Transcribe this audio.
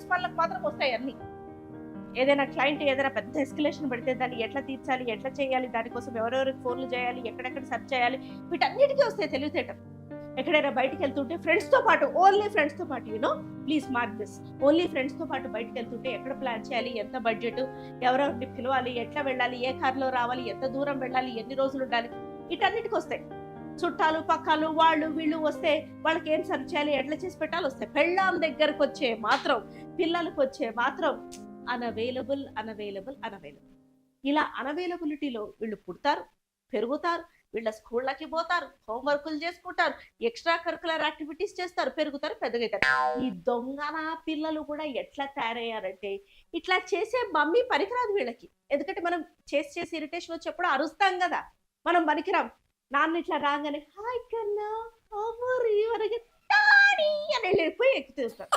Office పనులకు మాత్రం వస్తాయి అన్ని. ఏదైనా క్లయింట్ ఏదైనా పెద్ద ఎస్కలేషన్ పెడితే దాన్ని ఎట్లా తీర్చాలి, ఎట్లా చేయాలి, దానికోసం ఎవరెవరికి ఫోన్లు చేయాలి, ఎక్కడెక్కడ సెర్చ్ చేయాలి, వీటన్నిటికీ వస్తాయి తెలివితేటలు. ఎక్కడైనా బయటికి వెళ్తుంటే ఫ్రెండ్స్తో పాటు, ఓన్లీ ఫ్రెండ్స్తో పాటు, ప్లీజ్ మార్క్ దిస్, ఓన్లీ ఫ్రెండ్స్తో పాటు బయటికి వెళ్తుంటే ఎక్కడ ప్లాన్ చేయాలి, ఎంత బడ్జెట్, ఎవరెవరిని పిలవాలి, ఎట్లా వెళ్ళాలి, ఏ కార్లో రావాలి, ఎంత దూరం వెళ్ళాలి, ఎన్ని రోజులు ఉండాలి, వీటన్నిటికి వస్తాయి. చుట్టాలు పక్కాలు వాళ్ళు వీళ్ళు వస్తే వాళ్ళకి ఏం సర్చ్ చేయాలి, ఎట్లా చేసి పెట్టాలి వస్తాయి. పెళ్ళాం దగ్గరకు వచ్చే మాత్రం, పిల్లలకు వచ్చే మాత్రం అనవైలబుల్. ఇలా అనవైలబిలిటీలో వీళ్ళు పుడతారు, పెరుగుతారు, వీళ్ళ స్కూళ్ళకి పోతారు, హోంవర్కులు చేసుకుంటారు, ఎక్స్ట్రా కరికులర్ యాక్టివిటీస్ చేస్తారు, పెరుగుతారు, పెద్దగవుతారు. ఈ దొంగన పిల్లలు కూడా ఎట్లా తయారయ్యారంటే, ఇట్లా చేసే మమ్మీ పనికిరాదు వీళ్ళకి. ఎందుకంటే మనం చేసి ఇరిటేషన్ వచ్చేప్పుడు అరుస్తాం కదా, మనం పనికిరాం. నాన్న ఇట్లా రాగానే హాయ్ కన్నా అని వెళ్ళిపోయి ఎక్కుతూ వస్తారు.